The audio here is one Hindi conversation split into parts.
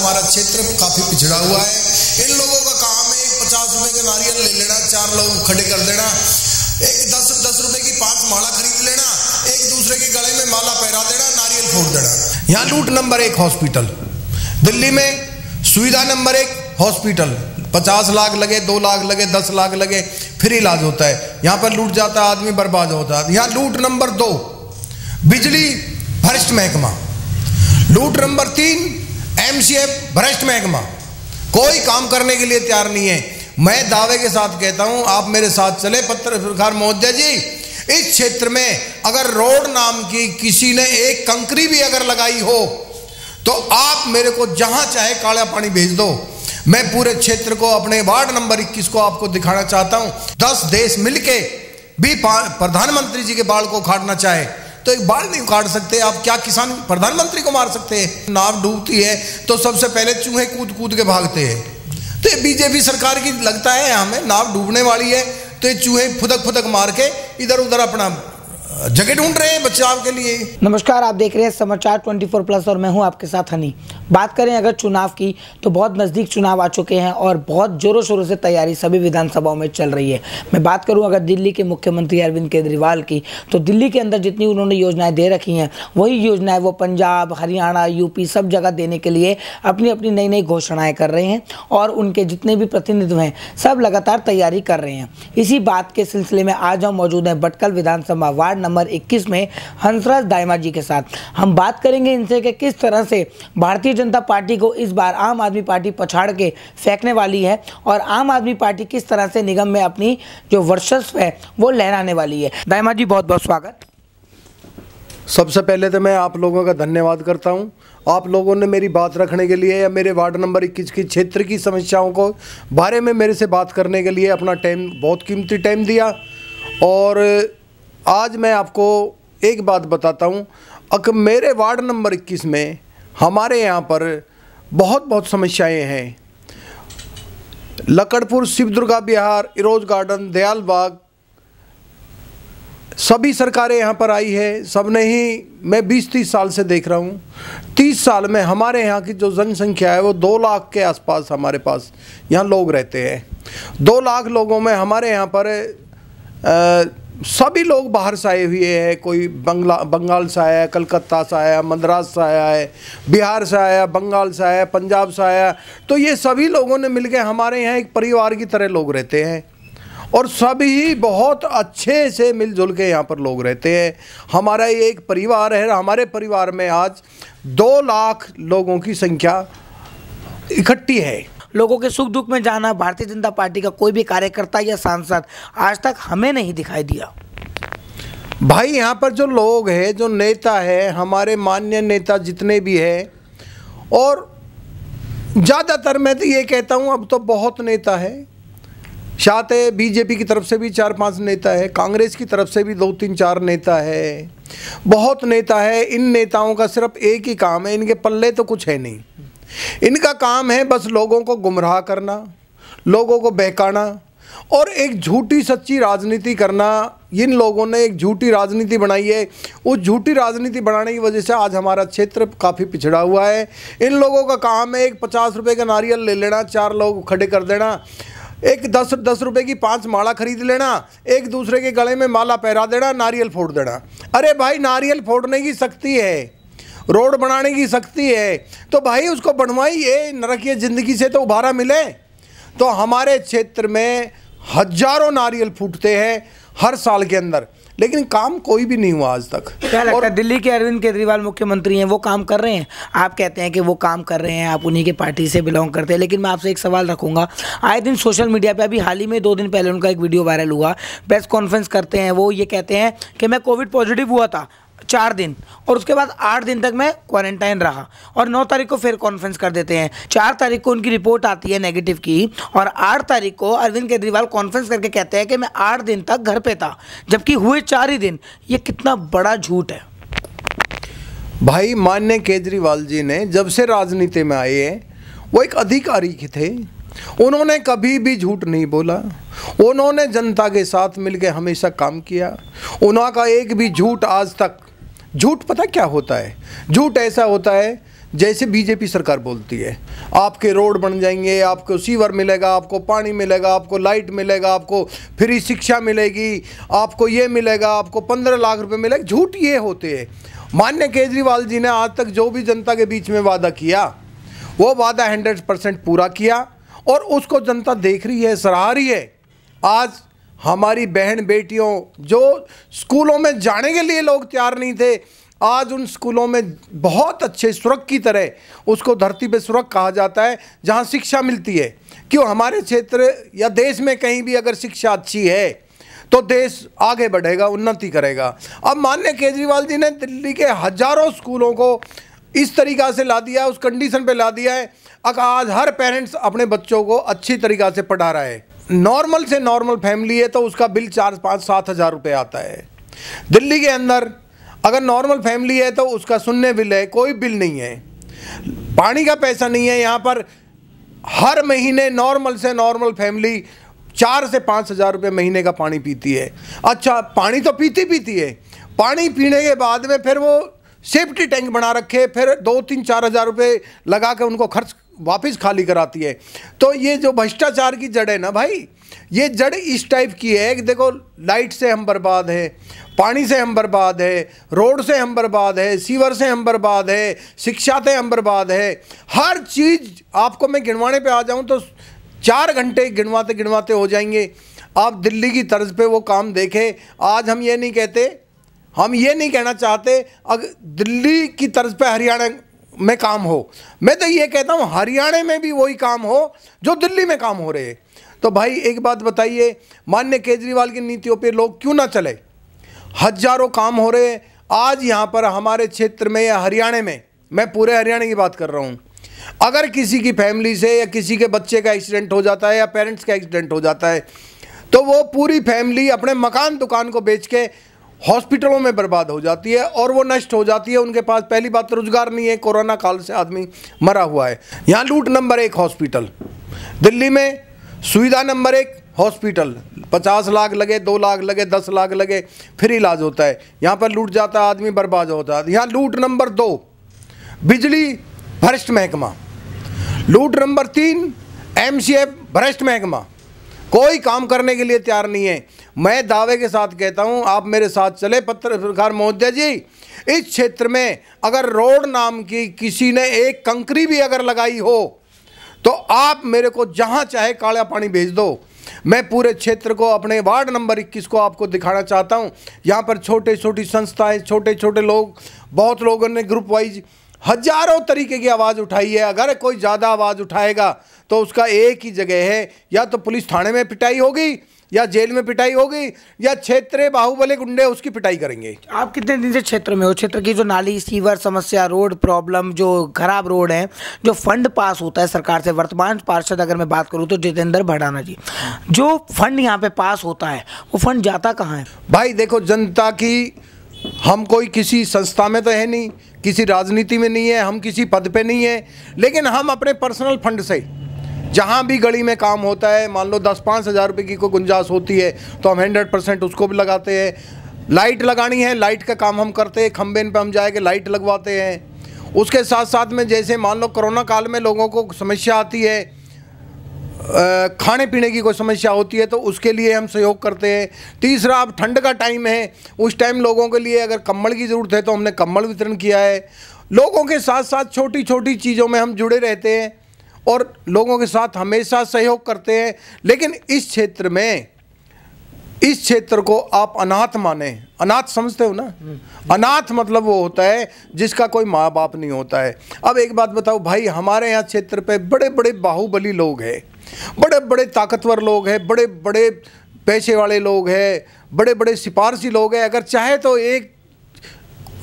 हमारा क्षेत्र काफी पिछड़ा हुआ है। इन लोगों का काम है 50 रुपए का नारियल ले लेना, 4 लोग खड़े कर देना, एक 10 रुपए की 5 माला खरीद लेना, एक दूसरे के गले में माला पहरा देना, नारियल फोड़ देना। यहाँ लूट नंबर 1 हॉस्पिटल दिल्ली में, सुविधा नंबर 1 हॉस्पिटल, 50 लाख लगे, 2 लाख लगे, 10 लाख लगे, फिर इलाज होता है। यहाँ पर लूट जाता है, आदमी बर्बाद होता है। यहाँ लूट नंबर 2 बिजली भ्रष्ट महकमा, लूट नंबर 3 MCF भ्रष्ट महकमा, कोई काम करने के लिए तैयार नहीं है। मैं दावे के साथ कहता हूं, आप मेरे साथ चले पत्रकार महोदय जी, इस क्षेत्र में अगर रोड नाम की किसी ने एक कंकरी भी अगर लगाई हो तो आप मेरे को जहां चाहे काला पानी भेज दो। मैं पूरे क्षेत्र को, अपने वार्ड नंबर 21 को आपको दिखाना चाहता हूं। 10 देश मिलके भी प्रधानमंत्री जी के बाल को उखाड़ना चाहे तो एक बाल नहीं उखाड़ सकते आप। क्या किसान प्रधानमंत्री को मार सकते हैं? नाव डूबती है तो सबसे पहले चूहे कूद कूद के भागते हैं। तो ये बीजेपी सरकार की लगता है हमें नाव डूबने वाली है तो ये चूहे फुदक फुदक मार के इधर उधर अपना जगह ढूंढ रहे हैं बचाव के लिए। नमस्कार, आप देख रहे हैं समाचार 24+ और मैं हूं आपके साथ हनी। बात करें अगर चुनाव की तो बहुत नज़दीक चुनाव आ चुके हैं और बहुत जोरों शोरों से तैयारी सभी विधानसभाओं में चल रही है। मैं बात करूं अगर दिल्ली के मुख्यमंत्री अरविंद केजरीवाल की, तो दिल्ली के अंदर जितनी उन्होंने योजनाएं दे रखी हैं वही योजनाएं वो पंजाब, हरियाणा, यूपी सब जगह देने के लिए अपनी अपनी नई नई घोषणाएँ कर रहे हैं और उनके जितने भी प्रतिनिधि हैं सब लगातार तैयारी कर रहे हैं। इसी बात के सिलसिले में आज हम मौजूद हैं भटकल विधानसभा वार्ड नंबर 21 में हंसराज दाइमा जी के साथ। हम बात करेंगे इनसे कि किस तरह से भारतीय जनता पार्टी को इस बार आम आदमी पार्टी पछाड़ के फेंकने वाली है और आम आदमी पार्टी किस तरह से निगम में अपनी जो वर्चस्व है वो लहराने वाली है। दाइमा जी बहुत बहुत स्वागत। सबसे पहले तो मैं आप लोगों का धन्यवाद करता हूं। आप लोगों ने मेरी बात रखने के लिए या मेरे वार्ड नंबर 21 की क्षेत्र की समस्याओं को बारे में मेरे से बात करने के लिए अपना टाइम, बहुत कीमती टाइम दिया। और आज मैं आपको एक बात बताता हूँ, अगर मेरे वार्ड नंबर 21 में हमारे यहाँ पर बहुत समस्याएं हैं। लकड़पुर, शिवदुर्गा बिहार, इरोज गार्डन, दयाल बाग, सभी सरकारें यहाँ पर आई है। सब ने ही, मैं 20-30 साल से देख रहा हूँ, 30 साल में हमारे यहाँ की जो जनसंख्या है वो 2 लाख के आसपास हमारे पास यहाँ लोग रहते हैं। 2 लाख लोगों में हमारे यहाँ पर सभी लोग बाहर से आए हुए हैं। कोई बंगाल से आया, कलकत्ता से आया, मद्रास से आया है, बिहार से आया, बंगाल से आया, पंजाब से आया। तो ये सभी लोगों ने मिलकर हमारे यहाँ एक परिवार की तरह लोग रहते हैं और सभी बहुत अच्छे से मिलजुल के यहाँ पर लोग रहते हैं। हमारा ये एक परिवार है। हमारे परिवार में आज 2 लाख लोगों की संख्या इकट्ठी है। लोगों के सुख दुख में जाना भारतीय जनता पार्टी का कोई भी कार्यकर्ता या सांसद आज तक हमें नहीं दिखाई दिया। भाई यहाँ पर जो लोग हैं, जो नेता है, हमारे माननीय नेता जितने भी हैं, और ज़्यादातर मैं तो ये कहता हूँ अब तो बहुत नेता है। साथ है बीजेपी की तरफ से भी 4-5 नेता है, कांग्रेस की तरफ से भी 2-3-4 नेता है, बहुत नेता है। इन नेताओं का सिर्फ एक ही काम है, इनके पल्ले तो कुछ है नहीं। इनका काम है बस लोगों को गुमराह करना, लोगों को बहकाना और एक झूठी सच्ची राजनीति करना। इन लोगों ने एक झूठी राजनीति बनाई है। उस झूठी राजनीति बनाने की वजह से आज हमारा क्षेत्र काफ़ी पिछड़ा हुआ है। इन लोगों का काम है एक 50 रुपए का नारियल ले लेना, 4 लोग खड़े कर देना, एक 10 रुपए की 5 माला खरीद लेना, एक दूसरे के गले में माला पहरा देना, नारियल फोड़ देना। अरे भाई, नारियल फोड़ने की शक्ति है, रोड बनाने की शक्ति है, तो भाई उसको बनवाइए, नरकीय ज़िंदगी से तो उबारा मिले। तो हमारे क्षेत्र में हजारों नारियल फूटते हैं हर साल के अंदर, लेकिन काम कोई भी नहीं हुआ आज तक। क्या लगता है दिल्ली के अरविंद केजरीवाल मुख्यमंत्री हैं, वो काम कर रहे हैं? आप कहते हैं कि वो काम कर रहे हैं, आप उन्हीं के पार्टी से बिलोंग करते हैं, लेकिन मैं आपसे एक सवाल रखूंगा। आए दिन सोशल मीडिया पे, अभी हाल ही में 2 दिन पहले उनका एक वीडियो वायरल हुआ, प्रेस कॉन्फ्रेंस करते हैं वो, ये कहते हैं कि मैं कोविड पॉजिटिव हुआ था 4 दिन और उसके बाद 8 दिन तक मैं क्वारंटाइन रहा और 9 तारीख को फिर कॉन्फ्रेंस कर देते हैं। 4 तारीख को उनकी रिपोर्ट आती है नेगेटिव की और 8 तारीख को अरविंद केजरीवाल कॉन्फ्रेंस करके कहते हैं कि मैं 8 दिन तक घर पे था, जबकि हुए 4 ही दिन। ये कितना बड़ा झूठ है भाई। माननीय केजरीवाल जी ने जब से राजनीति में आए हैं, वो एक अधिकारी के थे, उन्होंने कभी भी झूठ नहीं बोला। उन्होंने जनता के साथ मिलकर हमेशा काम किया। उनका एक भी झूठ आज तक, झूठ पता क्या होता है? झूठ ऐसा होता है जैसे बीजेपी सरकार बोलती है, आपके रोड बन जाएंगे, आपको सीवर मिलेगा, आपको पानी मिलेगा, आपको लाइट मिलेगा, आपको फ्री शिक्षा मिलेगी, आपको ये मिलेगा, आपको 15 लाख रुपए मिलेगा। झूठ ये होते हैं। माननीय केजरीवाल जी ने आज तक जो भी जनता के बीच में वादा किया, वो वादा 100% पूरा किया और उसको जनता देख रही है, सराह रही है। आज हमारी बहन बेटियों जो स्कूलों में जाने के लिए लोग तैयार नहीं थे, आज उन स्कूलों में बहुत अच्छे स्वर्ग की तरह, उसको धरती पे स्वर्ग कहा जाता है, जहां शिक्षा मिलती है। क्यों? हमारे क्षेत्र या देश में कहीं भी अगर शिक्षा अच्छी है तो देश आगे बढ़ेगा, उन्नति करेगा। अब माननीय केजरीवाल जी ने दिल्ली के हजारों स्कूलों को इस तरीक़ा से ला दिया, उस कंडीशन पे ला दिया है। अगर आज हर पेरेंट्स अपने बच्चों को अच्छी तरीक़ा से पढ़ा रहा है। नॉर्मल से नॉर्मल फैमिली है तो उसका बिल 4, 5, 7 हज़ार रुपये आता है। दिल्ली के अंदर अगर नॉर्मल फैमिली है तो उसका शून्य बिल है, कोई बिल नहीं है, पानी का पैसा नहीं है। यहाँ पर हर महीने नॉर्मल से नॉर्मल फैमिली 4 से 5 हज़ार रुपये महीने का पानी पीती है। अच्छा, पानी तो पीती है, पानी पीने के बाद में फिर वो सेफ्टी टैंक बना रखे, फिर 2, 3, 4 हज़ार रुपये लगा के उनको खर्च वापस खाली कराती है। तो ये जो भ्रष्टाचार की जड़ है ना भाई, ये जड़ इस टाइप की है कि देखो, लाइट से हम बर्बाद है, पानी से हम बर्बाद है, रोड से हम बर्बाद है, सीवर से हम बर्बाद है, शिक्षा से हम बर्बाद है। हर चीज़ आपको मैं गिनवाने पे आ जाऊं तो 4 घंटे गिनवाते गिनवाते हो जाएंगे। आप दिल्ली की तर्ज पे वो काम देखें। आज हम ये नहीं कहते, हम ये नहीं कहना चाहते अगर दिल्ली की तर्ज पे हरियाणा में काम हो, मैं तो ये कहता हूँ हरियाणा में भी वही काम हो जो दिल्ली में काम हो रहे हैं। तो भाई एक बात बताइए, माननीय केजरीवाल की नीतियों पे लोग क्यों ना चले? हजारों काम हो रहे हैं आज यहाँ पर हमारे क्षेत्र में या हरियाणा में, मैं पूरे हरियाणा की बात कर रहा हूँ। अगर किसी की फैमिली से या किसी के बच्चे का एक्सीडेंट हो जाता है या पेरेंट्स का एक्सीडेंट हो जाता है तो वो पूरी फैमिली अपने मकान दुकान को बेच के हॉस्पिटलों में बर्बाद हो जाती है और वो नष्ट हो जाती है। उनके पास पहली बात रोजगार नहीं है, कोरोना काल से आदमी मरा हुआ है। यहाँ लूट नंबर 1 हॉस्पिटल, दिल्ली में सुविधा नंबर 1 हॉस्पिटल, 50 लाख लगे, 2 लाख लगे, 10 लाख लगे, फिर इलाज होता है। यहाँ पर लूट जाता है आदमी, बर्बाद होता है। यहाँ लूट नंबर 2 बिजली भ्रष्ट महकमा, लूट नंबर 3 MCF भ्रष्ट महकमा, कोई काम करने के लिए तैयार नहीं है। मैं दावे के साथ कहता हूं, आप मेरे साथ चले पत्रकार महोदय जी, इस क्षेत्र में अगर रोड नाम की किसी ने एक कंकरी भी अगर लगाई हो तो आप मेरे को जहां चाहे काला पानी भेज दो। मैं पूरे क्षेत्र को, अपने वार्ड नंबर 21 को आपको दिखाना चाहता हूं। यहाँ पर छोटे छोटी संस्थाएं, छोटे छोटे लोग, बहुत लोगों ने ग्रुप वाइज हजारों तरीके की आवाज़ उठाई है। अगर कोई ज़्यादा आवाज़ उठाएगा तो उसका एक ही जगह है, या तो पुलिस थाने में पिटाई होगी, या जेल में पिटाई होगी, या क्षेत्रीय बाहुबली गुंडे उसकी पिटाई करेंगे। आप कितने दिन से क्षेत्र में हो? क्षेत्र की जो नाली, सीवर समस्या, रोड प्रॉब्लम, जो खराब रोड है, जो फंड पास होता है सरकार से, वर्तमान पार्षद अगर मैं बात करूं तो जितेंद्र भड़ाना जी, जो फंड यहाँ पे पास होता है वो फंड जाता कहाँ है? भाई देखो, जनता की, हम कोई किसी संस्था में तो है नहीं, किसी राजनीति में नहीं है, हम किसी पद पे नहीं है, लेकिन हम अपने पर्सनल फंड से जहाँ भी गली में काम होता है, मान लो 10-5 हज़ार रुपये की कोई गुंजाइश होती है तो हम 100% उसको भी लगाते हैं। लाइट लगानी है, लाइट का काम हम करते हैं, खंबे पे हम जाके लाइट लगवाते हैं। उसके साथ साथ में जैसे मान लो कोरोना काल में लोगों को समस्या आती है, खाने पीने की कोई समस्या होती है तो उसके लिए हम सहयोग करते हैं। तीसरा, अब ठंड का टाइम है, उस टाइम लोगों के लिए अगर कम्बल की ज़रूरत है तो हमने कम्बल वितरण किया है। लोगों के साथ साथ छोटी छोटी चीज़ों में हम जुड़े रहते हैं और लोगों के साथ हमेशा सहयोग करते हैं। लेकिन इस क्षेत्र में, इस क्षेत्र को आप अनाथ माने, अनाथ समझते हो ना? अनाथ मतलब वो होता है जिसका कोई माँ बाप नहीं होता है। अब एक बात बताओ भाई, हमारे यहाँ क्षेत्र पे बड़े बड़े बाहुबली लोग हैं, बड़े बड़े ताकतवर लोग हैं, बड़े बड़े पैसे वाले लोग हैं, बड़े बड़े सिफारशी लोग हैं। अगर चाहे तो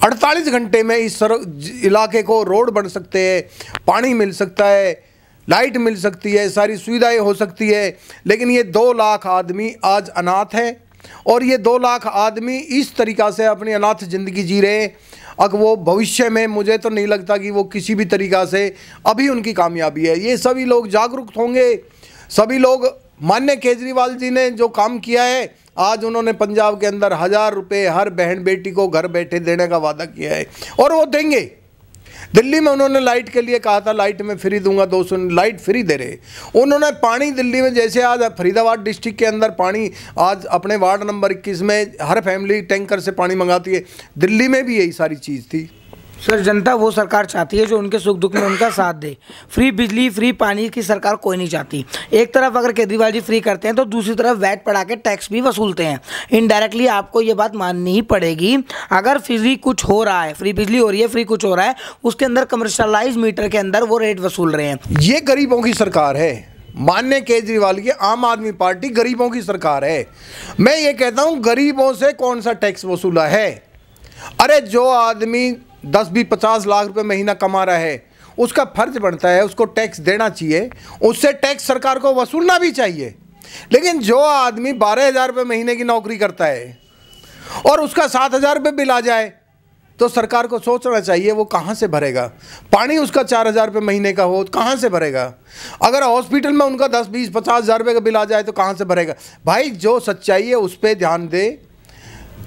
48 घंटे में इस इलाके को रोड बन सकते हैं, पानी मिल सकता है, लाइट मिल सकती है, सारी सुविधाएं हो सकती है। लेकिन ये 2 लाख आदमी आज अनाथ है और ये 2 लाख आदमी इस तरीक़ा से अपनी अनाथ ज़िंदगी जी रहे हैं। अब वो भविष्य में, मुझे तो नहीं लगता कि वो किसी भी तरीक़ा से, अभी उनकी कामयाबी है। ये सभी लोग जागरूक होंगे, सभी लोग। माननीय केजरीवाल जी ने जो काम किया है, आज उन्होंने पंजाब के अंदर 1000 रुपये हर बहन बेटी को घर बैठे देने का वादा किया है और वो देंगे। दिल्ली में उन्होंने लाइट के लिए कहा था, लाइट में फ्री दूंगा 200, लाइट फ्री दे रहे। उन्होंने पानी दिल्ली में, जैसे आज फरीदाबाद डिस्ट्रिक्ट के अंदर पानी, आज अपने वार्ड नंबर 21 में हर फैमिली टैंकर से पानी मंगाती है, दिल्ली में भी यही सारी चीज़ थी। सर, जनता वो सरकार चाहती है जो उनके सुख दुख में उनका साथ दे। फ्री बिजली, फ्री पानी की सरकार कोई नहीं चाहती। एक तरफ अगर केजरीवाल जी फ्री करते हैं तो दूसरी तरफ वैट बढ़ा के टैक्स भी वसूलते हैं। इनडायरेक्टली आपको ये बात माननी ही पड़ेगी, अगर फ्री कुछ हो रहा है, फ्री बिजली हो रही है, फ्री कुछ हो रहा है, उसके अंदर कमर्शलाइज मीटर के अंदर वो रेट वसूल रहे हैं। ये गरीबों की सरकार है। माननीय केजरीवाल की आम आदमी पार्टी गरीबों की सरकार है। मैं ये कहता हूँ, गरीबों से कौन सा टैक्स वसूला है? अरे जो आदमी 10, 20, 50 लाख रुपए महीना कमा रहा है, उसका फर्ज बनता है उसको टैक्स देना चाहिए, उससे टैक्स सरकार को वसूलना भी चाहिए। लेकिन जो आदमी 12,000 रुपये महीने की नौकरी करता है और उसका 7,000 रुपये बिल आ जाए, तो सरकार को सोचना चाहिए वो कहाँ से भरेगा। पानी उसका 4,000 रुपये महीने का हो तो कहाँ से भरेगा? अगर हॉस्पिटल में उनका 10, 20, 50 हज़ार रुपये का बिल आ जाए तो कहाँ से भरेगा? भाई, जो सच्चाई है उस पर ध्यान दे।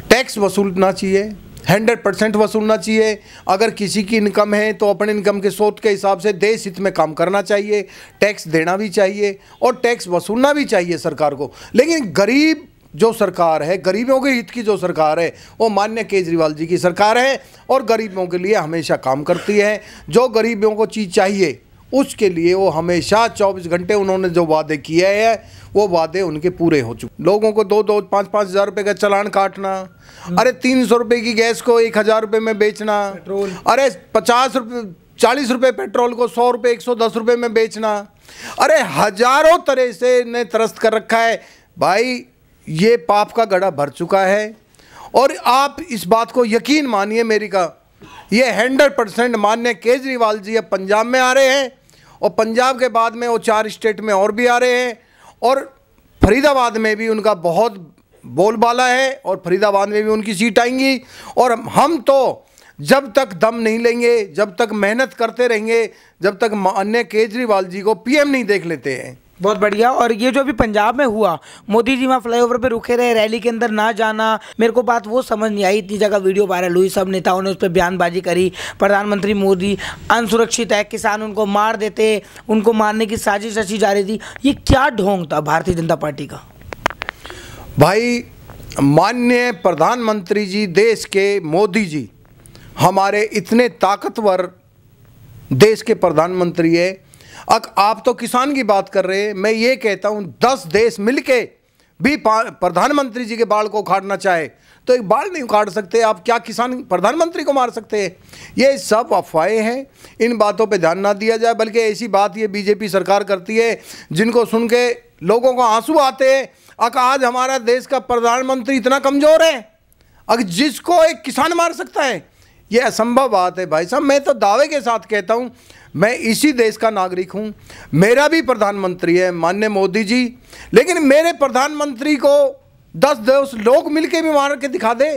टैक्स वसूलना चाहिए, 100% वसूलना चाहिए। अगर किसी की इनकम है तो अपने इनकम के स्रोत के हिसाब से देश हित में काम करना चाहिए, टैक्स देना भी चाहिए और टैक्स वसूलना भी चाहिए सरकार को। लेकिन गरीब जो सरकार है, गरीबों के हित की जो सरकार है, वो माननीय केजरीवाल जी की सरकार है और गरीबों के लिए हमेशा काम करती है। जो गरीबों को चीज़ चाहिए उसके लिए वो हमेशा 24 घंटे उन्होंने जो वादे किए हैं वो वादे उनके पूरे हो चुके। लोगों को 2-2, 5-5 हज़ार रुपये का चालान काटना, अरे 300 रुपये की गैस को 1,000 रुपये में बेचना, अरे 50 रुपये 40 रुपये पेट्रोल को 100 रुपये 110 रुपये में बेचना, अरे हजारों तरह से ने त्रस्त कर रखा है। भाई, ये पाप का गड़ा भर चुका है और आप इस बात को यकीन मानिए मेरी का, ये 100% माननीय केजरीवाल जी अब पंजाब में आ रहे हैं और पंजाब के बाद में वो 4 स्टेट में और भी आ रहे हैं और फरीदाबाद में भी उनका बहुत बोलबाला है और फरीदाबाद में भी उनकी सीट आएंगी। और हम तो जब तक दम नहीं लेंगे, जब तक मेहनत करते रहेंगे, जब तक माननीय केजरीवाल जी को पीएम नहीं देख लेते हैं। बहुत बढ़िया। और ये जो अभी पंजाब में हुआ, मोदी जी वहाँ फ्लाईओवर पे रुके रहे, रैली के अंदर ना जाना, मेरे को बात वो समझ नहीं आई। इतनी जगह वीडियो वायरल हुई, सब नेताओं ने उस पर बयानबाजी करी, प्रधानमंत्री मोदी अनसुरक्षित है, किसान उनको मार देते, उनको मारने की साजिश रची जा रही थी। ये क्या ढोंग था भारतीय जनता पार्टी का? भाई, माननीय प्रधानमंत्री जी, देश के मोदी जी हमारे इतने ताकतवर देश के प्रधानमंत्री है। आप तो किसान की बात कर रहे हैं, मैं ये कहता हूँ 10 देश मिलके भी प्रधानमंत्री जी के बाल को उखाड़ना चाहे तो एक बाल नहीं उखाड़ सकते। आप क्या किसान प्रधानमंत्री को मार सकते हैं? ये सब अफवाहें हैं, इन बातों पे ध्यान ना दिया जाए। बल्कि ऐसी बात ये बीजेपी सरकार करती है जिनको सुन के लोगों को आंसू आते हैं। आज हमारा देश का प्रधानमंत्री इतना कमज़ोर है, अगर जिसको एक किसान मार सकता है, ये असंभव बात है। भाई साहब, मैं तो दावे के साथ कहता हूँ, मैं इसी देश का नागरिक हूँ, मेरा भी प्रधानमंत्री है माननीय मोदी जी, लेकिन मेरे प्रधानमंत्री को 10 लोग मिलके भी मार के दिखा दे,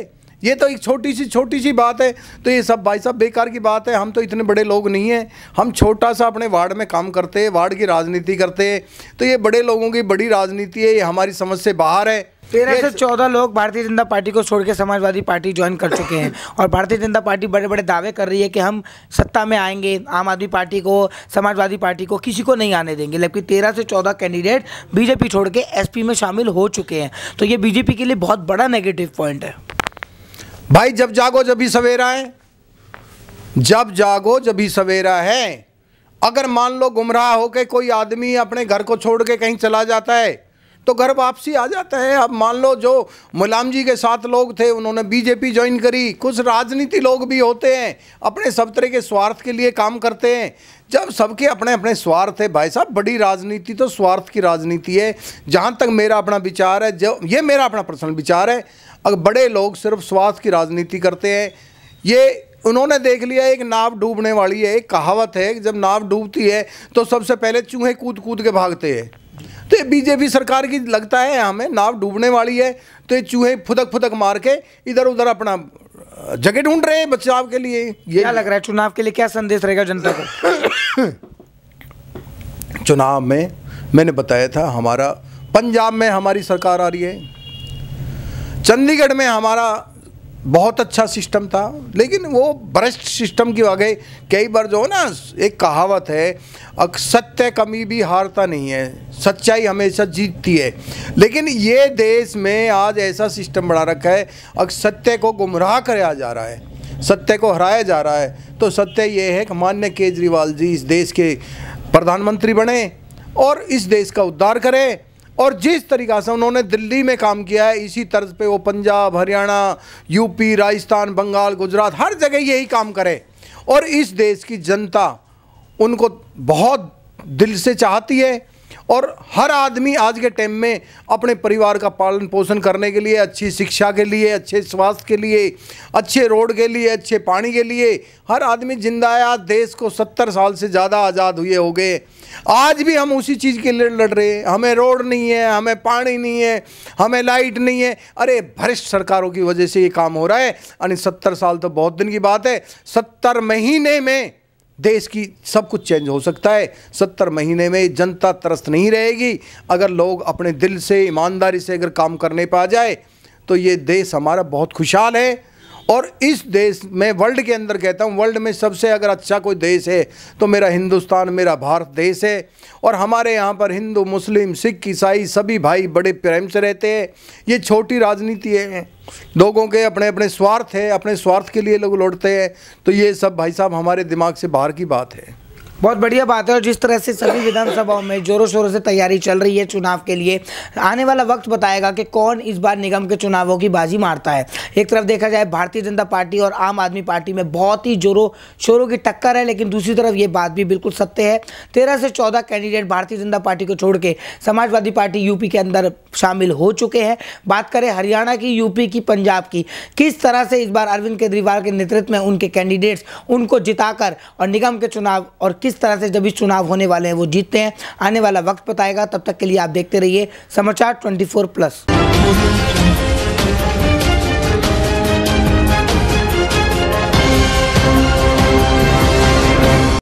ये तो एक छोटी सी बात है। तो ये सब भाई साहब बेकार की बात है। हम तो इतने बड़े लोग नहीं हैं, हम छोटा सा अपने वार्ड में काम करते हैं, वार्ड की राजनीति करते हैं। तो ये बड़े लोगों की बड़ी राजनीति है, ये हमारी समझ से बाहर है। 13 से 14 लोग भारतीय जनता पार्टी को छोड़ के समाजवादी पार्टी ज्वाइन कर चुके हैं और भारतीय जनता पार्टी बड़े बड़े दावे कर रही है कि हम सत्ता में आएंगे, आम आदमी पार्टी को, समाजवादी पार्टी को, किसी को नहीं आने देंगे। जबकि 13 से 14 कैंडिडेट बीजेपी छोड़ के एसपी में शामिल हो चुके हैं। तो ये बीजेपी के लिए बहुत बड़ा नेगेटिव पॉइंट है। भाई, जब जागो जब ही सवेरा है, जब जागो जब ही सवेरा है। अगर मान लो गुमराह होकर कोई आदमी अपने घर को छोड़ के कहीं चला जाता है तो घर वापसी आ जाता है। अब मान लो जो मुलायम जी के साथ लोग थे उन्होंने बीजेपी ज्वाइन करी, कुछ राजनीति लोग भी होते हैं अपने सब तरह के स्वार्थ के लिए काम करते हैं। जब सबके अपने अपने स्वार्थ है भाई साहब, बड़ी राजनीति तो स्वार्थ की राजनीति है। जहाँ तक मेरा अपना विचार है, जो ये मेरा अपना पर्सनल विचार है, अगर बड़े लोग सिर्फ स्वार्थ की राजनीति करते हैं, ये उन्होंने देख लिया एक नाव डूबने वाली है। एक कहावत है कि जब नाव डूबती है तो सबसे पहले चूहे कूद कूद के भागते हैं। तो ये बीजेपी सरकार की लगता है हमें नाव डूबने वाली है तो ये चूहे फुदक फुदक मार के इधर उधर अपना जगह ढूंढ रहे हैं बचाव के लिए। ये क्या लग रहा है चुनाव के लिए क्या संदेश रहेगा जनता को? चुनाव में मैंने बताया था, हमारा पंजाब में हमारी सरकार आ रही है, चंडीगढ़ में हमारा बहुत अच्छा सिस्टम था, लेकिन वो भ्रष्ट सिस्टम की वजह कई बार जो है ना, एक कहावत है, सत्य कभी भी हारता नहीं है, सच्चाई हमेशा जीतती है। लेकिन ये देश में आज ऐसा सिस्टम बना रखा है, अब सत्य को गुमराह कराया जा रहा है, सत्य को हराया जा रहा है। तो सत्य ये है कि माननीय केजरीवाल जी इस देश के प्रधानमंत्री बने और इस देश का उद्धार करें, और जिस तरीक़ा से उन्होंने दिल्ली में काम किया है, इसी तर्ज पे वो पंजाब, हरियाणा, यूपी, राजस्थान, बंगाल, गुजरात, हर जगह यही काम करे। और इस देश की जनता उनको बहुत दिल से चाहती है, और हर आदमी आज के टाइम में अपने परिवार का पालन पोषण करने के लिए, अच्छी शिक्षा के लिए, अच्छे स्वास्थ्य के लिए, अच्छे रोड के लिए, अच्छे पानी के लिए हर आदमी जिंदा है। आज देश को 70 साल से ज़्यादा आज़ाद हुए हो गए, आज भी हम उसी चीज़ के लिए लड़ रहे हैं। हमें रोड नहीं है, हमें पानी नहीं है, हमें लाइट नहीं है। अरे भ्रष्ट सरकारों की वजह से ये काम हो रहा है। यानी 70 साल तो बहुत दिन की बात है, 70 महीने में देश की सब कुछ चेंज हो सकता है। 70 महीने में जनता त्रस्त नहीं रहेगी। अगर लोग अपने दिल से, ईमानदारी से अगर काम करने पे आ जाए तो ये देश हमारा बहुत खुशहाल है। और इस देश में, वर्ल्ड के अंदर कहता हूँ, वर्ल्ड में सबसे अगर अच्छा कोई देश है तो मेरा हिंदुस्तान, मेरा भारत देश है। और हमारे यहाँ पर हिंदू, मुस्लिम, सिख, ईसाई सभी भाई बड़े प्रेम से रहते हैं। ये छोटी राजनीति है, लोगों के अपने अपने स्वार्थ है, अपने स्वार्थ के लिए लोग लड़ते हैं। तो ये सब भाई साहब हमारे दिमाग से बाहर की बात है। बहुत बढ़िया बात है। और जिस तरह से सभी विधानसभाओं में जोरों शोरों से तैयारी चल रही है चुनाव के लिए, आने वाला वक्त बताएगा कि कौन इस बार निगम के चुनावों की बाजी मारता है। एक तरफ देखा जाए भारतीय जनता पार्टी और आम आदमी पार्टी में बहुत ही जोरों शोरों की टक्कर है, लेकिन दूसरी तरफ ये बात भी बिल्कुल सत्य है, 13 से 14 कैंडिडेट भारतीय जनता पार्टी को छोड़ के समाजवादी पार्टी यूपी के अंदर शामिल हो चुके हैं। बात करें हरियाणा की, यूपी की, पंजाब की, किस तरह से इस बार अरविंद केजरीवाल के नेतृत्व में उनके कैंडिडेट्स उनको जिताकर और निगम के चुनाव, और किस तरह से जब भी चुनाव होने वाले हैं वो जीतते हैं, आने वाला वक्त बताएगा। तब तक के लिए आप देखते रहिए समाचार 24+।